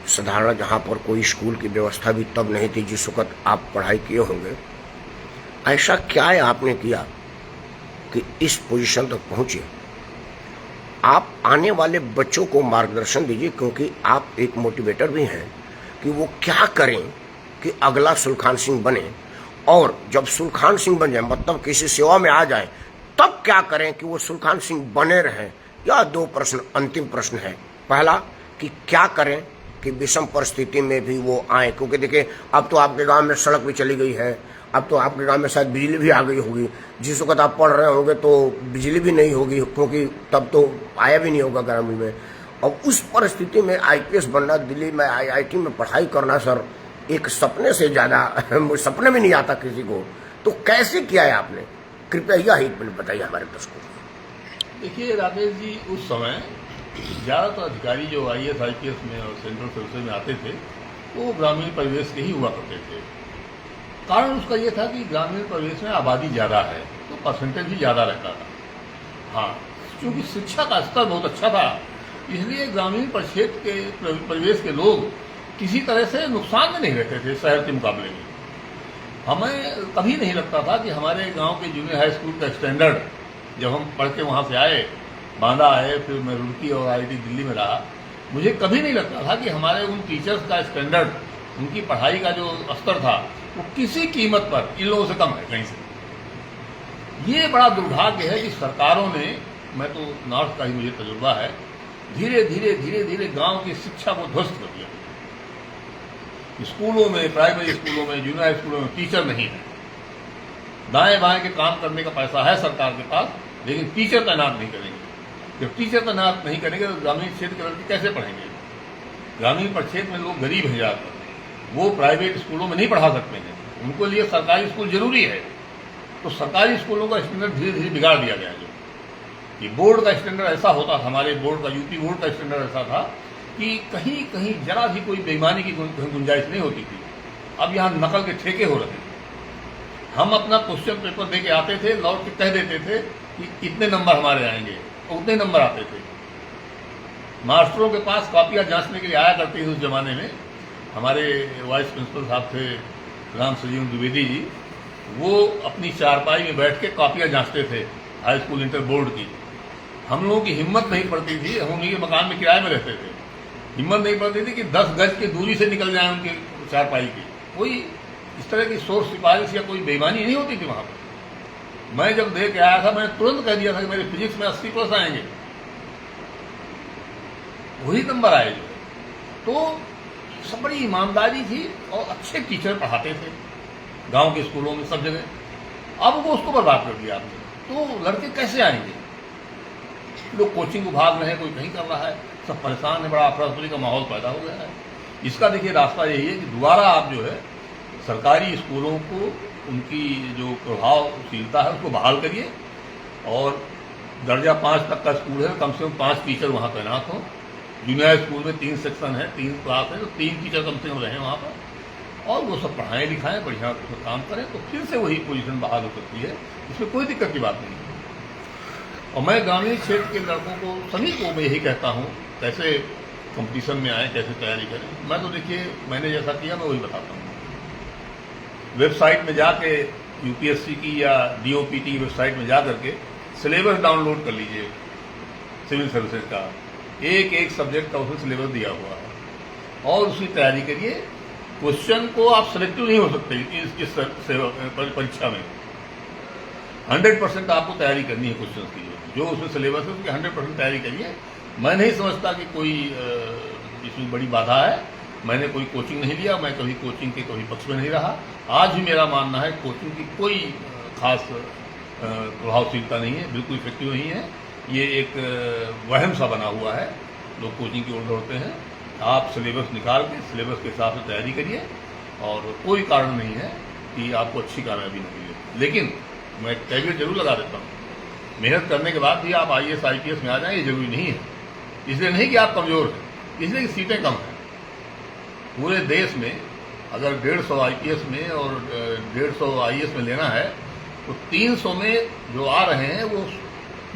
साधारण, जहाँ पर कोई स्कूल की व्यवस्था भी तब नहीं थी जिस वक्त आप पढ़ाई किए होंगे। ऐसा क्या है आपने किया कि इस पोजीशन तक पहुंचे? आप आने वाले बच्चों को मार्गदर्शन दीजिए, क्योंकि आप एक मोटिवेटर भी हैं, कि वो क्या करें कि अगला सुलखान सिंह बने। और जब सुलखान सिंह बन जाए, मतलब किसी सेवा में आ जाए, तब क्या करें कि वो सुलखान सिंह बने रहें। या दो प्रश्न, अंतिम प्रश्न है। पहला कि क्या करें कि विषम परिस्थिति में भी वो आए, क्योंकि देखिए अब तो आपके गांव में सड़क भी चली गई है, अब तो आपके गांव में शायद बिजली भी आ गई होगी। जिस वक्त आप पढ़ रहे होंगे तो बिजली भी नहीं होगी, क्योंकि तब तो आया भी नहीं होगा ग्रामीण में। और उस परिस्थिति में IPS बनना, दिल्ली में IIT में पढ़ाई करना, सर एक सपने से ज्यादा सपने में नहीं आता किसी को। तो कैसे किया है आपने? कृपया यह एक मिनट बताइए हमारे दर्शकों को। देखिए राकेश जी, उस समय ज्यादातर अधिकारी जो IAS IPS में और सेंट्रल सर्विसेज में आते थे, वो ग्रामीण परिवेश के ही हुआ करते थे। कारण उसका ये था कि ग्रामीण परिवेश में आबादी ज्यादा है, तो परसेंटेज भी ज्यादा रहता था। हाँ, क्योंकि शिक्षा का स्तर बहुत अच्छा था, इसलिए ग्रामीण क्षेत्र के परिवेश के लोग किसी तरह से नुकसान में नहीं रहते थे शहर के मुकाबले में। हमें कभी नहीं लगता था कि हमारे गांव के जूनियर हाई स्कूल का स्टैंडर्ड, जब हम पढ़ के वहां से आए, बांदा आए, फिर मैं रुड़की और IIT दिल्ली में रहा, मुझे कभी नहीं लगता था कि हमारे उन टीचर्स का स्टैंडर्ड, उनकी पढ़ाई का जो स्तर था, वो किसी कीमत पर इन लोगों से कम है कहीं से। ये बड़ा दुर्भाग्य है कि सरकारों ने, मैं तो नॉर्थ का ही मुझे तजुर्बा है, धीरे धीरे गांव की शिक्षा को ध्वस्त कर दिया। स्कूलों में, प्राइमरी स्कूलों में, जूनियर हाई स्कूलों में टीचर नहीं है। दाएं बाएं के काम करने का पैसा है सरकार के पास, लेकिन टीचर तैनात नहीं करेंगे। जब टीचर तैनात नहीं करेंगे तो ग्रामीण क्षेत्र के लड़के कैसे पढ़ेंगे? ग्रामीण क्षेत्र में लोग गरीब हैं ज्यादातर, वो प्राइवेट स्कूलों में नहीं पढ़ा सकते हैं, उनको लिए सरकारी स्कूल जरूरी है। तो सरकारी स्कूलों का स्टैंडर्ड धीरे धीरे बिगाड़ दिया गया। जो ये बोर्ड का स्टैंडर्ड ऐसा होता था, हमारे बोर्ड का, यूपी बोर्ड का स्टैंडर्ड ऐसा था कि कहीं कहीं जरा भी कोई बेईमानी की गुंजाइश नहीं होती थी। अब यहाँ नकल के ठेके हो रहे थे। हम अपना क्वेश्चन पेपर दे के आते थे, लौट के कह देते थे कि इतने नंबर हमारे आएंगे, और उतने नंबर आते थे। मास्टरों के पास कॉपियां जांचने के लिए आया करती थी उस जमाने में। हमारे वाइस प्रिंसिपल साहब थे राम सजीव द्विवेदी जी, वो अपनी चारपाई में बैठ के कॉपियां जांचते थे हाई स्कूल इंटर बोर्ड की। हम लोगों की हिम्मत नहीं पड़ती थी, हम उन्हीं के मकान में किराए में रहते थे, हिम्मत नहीं पड़ती थी कि 10 गज की दूरी से निकल जाए उनकी चारपाई की। कोई इस तरह की सोच सिफारिश या कोई बेईमानी नहीं होती थी वहां पर। मैं जब दे के आया था, मैंने तुरंत कह दिया था कि मेरे फिजिक्स में 80+ आएंगे, वही नंबर आए जो। तो सब बड़ी ईमानदारी थी और अच्छे टीचर पढ़ाते थे गांव के स्कूलों में सब जगह। अब वो उसको बर्बाद कर दिया आपने, तो लड़के कैसे आएंगे? लोग कोचिंग को भाग रहे हैं, कोई कहीं कर रहा है, सब परेशान है, बड़ा अफरा तफरी का माहौल पैदा हो गया है। इसका देखिए रास्ता यही है कि दोबारा आप जो है सरकारी स्कूलों को उनकी जो प्रभावशीलता है उसको बहाल करिए, और दर्जा 5 तक का स्कूल है, कम से कम 5 टीचर वहाँ तैनात हों। जूनियर स्कूल में 3 सेक्शन है, 3 क्लास है, तो 3 टीचर कम से कम रहें वहाँ पर, और वो सब पढ़ाएं लिखाएं, बढ़िया काम करें, तो फिर से वही पोजीशन बहाल हो सकती है। इसमें कोई दिक्कत की बात नहीं है। और मैं ग्रामीण क्षेत्र के लड़कों को, सभी को मैं यही कहता हूँ, कैसे कंपटीशन में आए, कैसे तैयारी करें। मैं तो देखिए, मैंने जैसा किया मैं वही बताता हूँ। वेबसाइट में जाके यूपीएससी की या डीओपीटी की वेबसाइट में जा करके सिलेबस डाउनलोड कर लीजिए सिविल सर्विसेज का, एक सब्जेक्ट का उसमें सिलेबस दिया हुआ है, और उसकी तैयारी करिए। क्वेश्चन को आप सिलेक्टिव नहीं हो सकते इस परीक्षा में। 100% आपको तैयारी करनी है क्वेश्चन की, जो उसमें सिलेबस है उसकी 100% तैयारी करिए। मैं नहीं समझता कि कोई इसमें बड़ी बाधा है। मैंने कोई कोचिंग नहीं लिया, मैं कभी कोचिंग के कभी पक्ष में नहीं रहा। आज भी मेरा मानना है कोचिंग की कोई खास प्रभावशीलता नहीं है, बिल्कुल इफेक्टिव नहीं है। ये एक वहम सा बना हुआ है, लोग कोचिंग की ओर दौड़ते हैं। आप सिलेबस निकाल के सिलेबस के हिसाब से तैयारी करिए, और कोई कारण नहीं है कि आपको अच्छी कामयाबी नहीं मिले। लेकिन मैं कैवियट जरूर लगा देता हूँ, मेहनत करने के बाद भी आप IAS IPS में आ जाएं, ये जरूरी नहीं है। इसलिए नहीं कि आप कमजोर हैं, इसलिए कि सीटें कम हैं। पूरे देश में अगर 150 IPS में और 150 IAS में लेना है, तो 300 में जो आ रहे हैं वो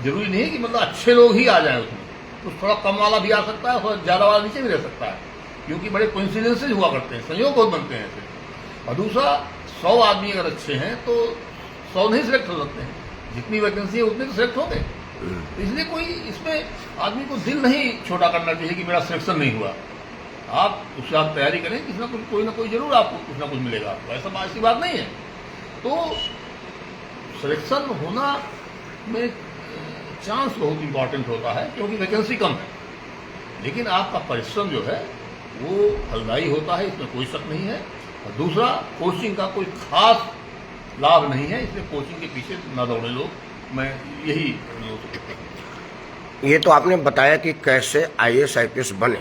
जरूरी नहीं है कि मतलब अच्छे लोग ही आ जाएं उसमें। कुछ थोड़ा कम वाला भी आ सकता है, थोड़ा ज्यादा वाला नीचे भी रह सकता है, क्योंकि बड़े कोइंसिडेंसेस हुआ करते हैं, संयोग बहुत बनते हैं ऐसे। और दूसरा, 100 आदमी अगर अच्छे हैं तो 100 नहीं सिलेक्ट हो सकते हैं, जितनी वैकेंसी है उतने तो सिलेक्ट होंगे। इसलिए कोई इसमें आदमी को दिल नहीं छोटा करना चाहिए कि मेरा सिलेक्शन नहीं हुआ। आप उससे आप तैयारी करें, किसी ना कुछ कोई ना कोई जरूर आपको कुछ ना कुछ मिलेगा आपको, ऐसी बात नहीं है। तो सिलेक्शन होना में चांस बहुत इंपॉर्टेंट होता है, क्योंकि वैकेंसी कम है, लेकिन आपका परिश्रम जो है वो फलदायी होता है, इसमें कोई शक नहीं है। और दूसरा, कोचिंग का कोई खास लाभ नहीं है, इसलिए कोचिंग के पीछे न दौड़े लोग। मैं यही ये तो आपने बताया कि कैसे IAS IPS बने।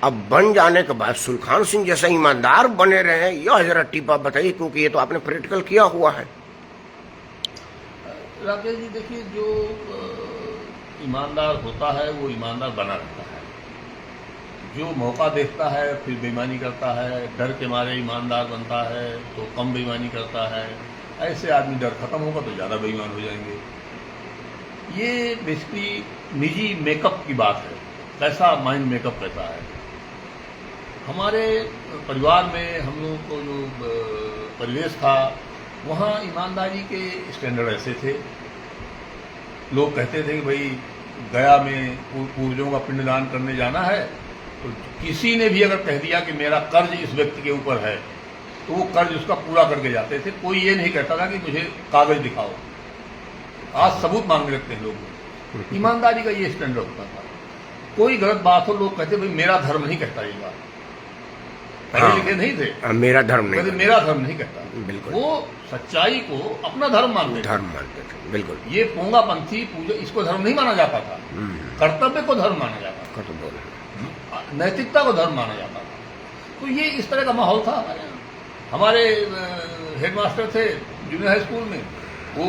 अब बन जाने के बाद सुलखान सिंह जैसा ईमानदार बने रहे, यह जरा टिप्पा बताइए, क्योंकि ये तो आपने प्रैक्टिकल किया हुआ है। राकेश जी, देखिए, जो ईमानदार होता है वो ईमानदार बना रहता है। जो मौका देखता है फिर बेईमानी करता है, डर के मारे ईमानदार बनता है तो कम बेईमानी करता है, ऐसे आदमी डर खत्म होगा तो ज़्यादा बेईमान हो जाएंगे। ये बेसिकली निजी मेकअप की बात है, कैसा माइंड मेकअप कैसा है। हमारे परिवार में हम लोगों को जो परिवेश था, वहाँ ईमानदारी के स्टैंडर्ड ऐसे थे। लोग कहते थे कि भाई गया में पूर्वजों का पिंडदान करने जाना है, तो किसी ने भी अगर कह दिया कि मेरा कर्ज इस व्यक्ति के ऊपर है, तो वो कर्ज उसका पूरा करके जाते थे। कोई ये नहीं कहता था कि मुझे कागज दिखाओ। आज सबूत मांगने लगते हैं लोग। ईमानदारी का ये स्टैंडर्ड होता था। कोई गलत बात हो, लोग कहते भाई मेरा धर्म नहीं कहता ये बात। पढ़े लिखे नहीं थे, मेरा धर्म नहीं, मेरा धर्म नहीं कहता। बिल्कुल, वो सच्चाई को अपना धर्म मानते थे। बिल्कुल, ये पोंगापंथी पूजा, इसको धर्म नहीं माना जाता था। कर्तव्य को धर्म माना जाता था, नैतिकता को धर्म माना जाता था। तो ये इस तरह का माहौल था हमारे यहाँ। हमारे हेडमास्टर थे जूनियर हाई स्कूल में, वो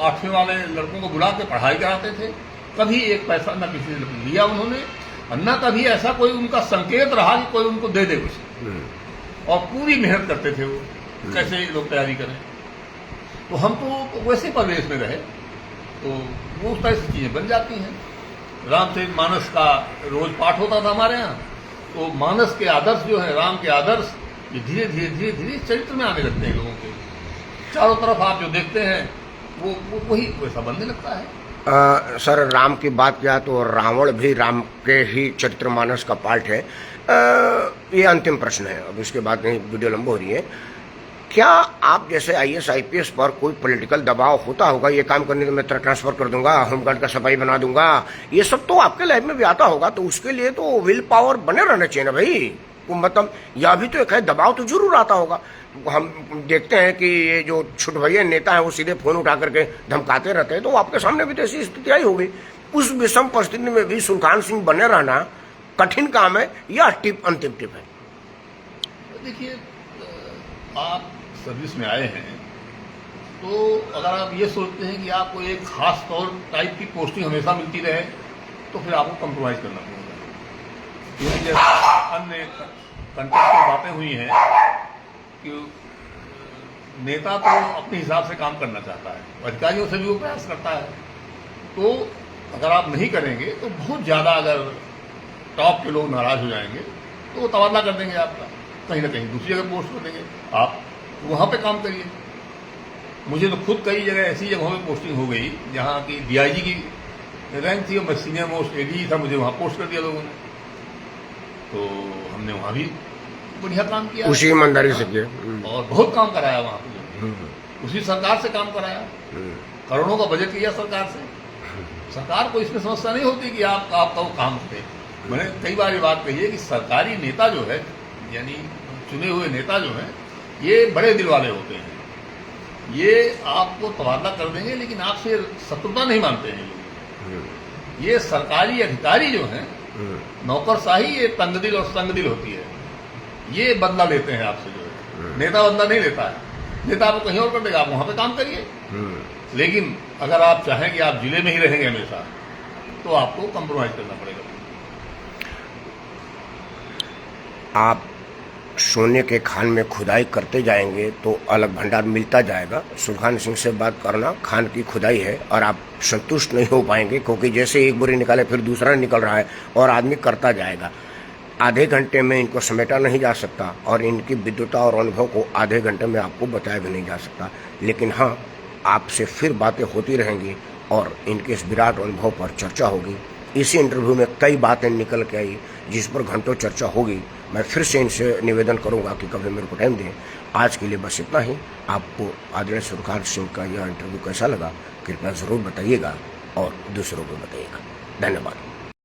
8वीं वाले लड़कों को बुला के पढ़ाई कराते थे। कभी एक पैसा न किसी ने लिया उन्होंने, और न कभी ऐसा कोई उनका संकेत रहा कि कोई उनको दे दे कुछ। और पूरी मेहनत करते थे वो, कैसे लोग तैयारी करें। तो हम तो वैसे परिवेश में रहे, तो वो उस तरह से चीजें बन जाती हैं। रामचरितमानस का रोज पाठ होता था हमारे यहाँ। तो मानस के आदर्श जो है, राम के आदर्श, ये धीरे धीरे धीरे धीरे चरित्र में आने लगते हैं लोगों के। चारों तरफ आप जो देखते हैं वो वही वैसा बनने लगता है। सर, राम की बात किया तो रावण भी राम के ही चरित्रमानस का पार्ट है। ये अंतिम प्रश्न है, अब इसके बाद नहीं, वीडियो लंबी हो रही है। क्या आप जैसे IAS IPS पर कोई पॉलिटिकल दबाव होता होगा, ये काम करने के मैं ट्रांसफर कर दूंगा, होमगार्ड का सफाई बना दूंगा, ये सब तो आपके लाइफ में भी आता होगा, तो उसके लिए तो विल पावर बने रहना चाहिए ना भाई। मतलब यह भी तो एक है, दबाव तो जरूर आता होगा। हम देखते हैं कि ये जो छोटे भैया नेता है वो सीधे फोन उठा करके धमकाते रहते हैं, तो आपके सामने भी तो ऐसी स्थिति आई होगी। उस विषम परिस्थिति में भी सुल्तान सिंह बने रहना कठिन काम है या अंतिम टिप है? देखिए, आप सर्विस में आए हैं तो अगर आप ये सोचते हैं कि आपको एक खास तौर टाइप की पोस्टिंग हमेशा मिलती रहे, तो फिर आपको कंप्रोमाइज करना पड़ेगा। क्योंकि जैसे अन्य कंटेक्ट की बातें हुई हैं कि नेता तो अपने हिसाब से काम करना चाहता है, अधिकारियों से भी वो प्रयास करता है। तो अगर आप नहीं करेंगे तो बहुत ज़्यादा, अगर टॉप के लोग नाराज हो जाएंगे तो वो तबादला कर देंगे आपका, कहीं ना कहीं दूसरी जगह पोस्ट कर देंगे। आप वहाँ पे काम करिए। मुझे तो खुद कई जगह ऐसी जगहों में पोस्टिंग हो गई जहाँ की DIG की रैंक थी और मैं सीनियर मोस्ट AD था, मुझे वहाँ पोस्ट कर दिया लोगों ने। तो हमने वहाँ भी बढ़िया काम किया, उसी ईमानदारी से किया और बहुत काम कराया वहाँ पे। उसी सरकार से काम कराया, करोड़ों का बजट लिया सरकार से। सरकार को इसमें समस्या नहीं होती कि आपका वो काम होते। मैंने कई बार ये बात कही है कि सरकारी नेता जो है, यानी चुने हुए नेता जो है, ये बड़े दिल वाले होते हैं। ये आपको तबादला कर देंगे लेकिन आपसे शत्रुता नहीं मानते हैं लोग। ये सरकारी अधिकारी जो हैं, नौकरशाही, ये तंगदिल और संगदिल होती है। ये बदला लेते हैं आपसे, जो है नेता बदला नहीं लेता है। नेता आपको कहीं और कर देगा, आप वहां पे काम करिए। लेकिन अगर आप चाहें कि आप जिले में ही रहेंगे हमेशा, तो आपको कंप्रोमाइज करना पड़ेगा। आप सोने के खान में खुदाई करते जाएंगे तो अलग भंडार मिलता जाएगा। सुल्तान सिंह से बात करना खान की खुदाई है, और आप संतुष्ट नहीं हो पाएंगे, क्योंकि जैसे एक बोरी निकाले फिर दूसरा निकल रहा है और आदमी करता जाएगा। आधे घंटे में इनको समेटा नहीं जा सकता, और इनकी विद्वता और अनुभव को आधे घंटे में आपको बताया भी नहीं जा सकता। लेकिन हाँ, आपसे फिर बातें होती रहेंगी और इनके इस विराट अनुभव पर चर्चा होगी। इसी इंटरव्यू में कई बातें निकल के आई जिस पर घंटों चर्चा होगी। मैं फिर से इनसे निवेदन करूंगा कि कभी मेरे को टाइम दें। आज के लिए बस इतना ही। आपको आदरणीय सुल्तान सिंह का यह इंटरव्यू कैसा लगा कृपया ज़रूर बताइएगा और दूसरों को बताइएगा। धन्यवाद।